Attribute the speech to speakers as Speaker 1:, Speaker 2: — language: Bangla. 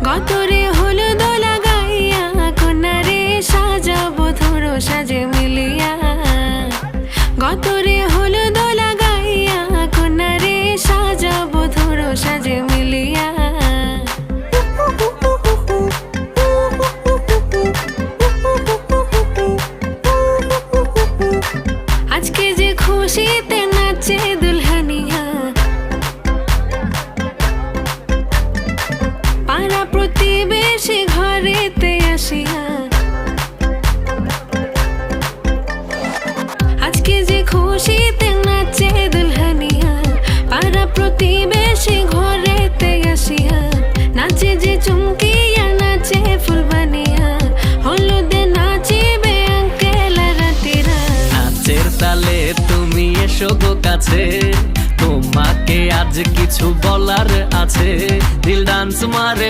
Speaker 1: গতরে হলুদ লাগাইয়া কন্যারে সাজাবো ধরো সাজে মিলিয়া। গতরে হলুদ লাগাইয়া কন্যারে সাজাবো ধরো সাজে মিলিয়া। আজকে যে খুশিতে নাচে দুলহানিয়া, পাড়া প্রতিবেশী ঘরেতে আসিয়া। আজকে যে খুশিতে নাচে দুলহানিয়া, পাড়া প্রতিবেশী ঘরেতে আসিয়া। নাচে যে চুমকিয়া নাচে ফুলবানিয়া, হলুদে নাচিবে আঙ্কেল রাতিরা।
Speaker 2: নাচের তালে তুমি এসো গো কাছে, তোমাকে আজ কিছু বলার আছে। দিল ডান্স মারে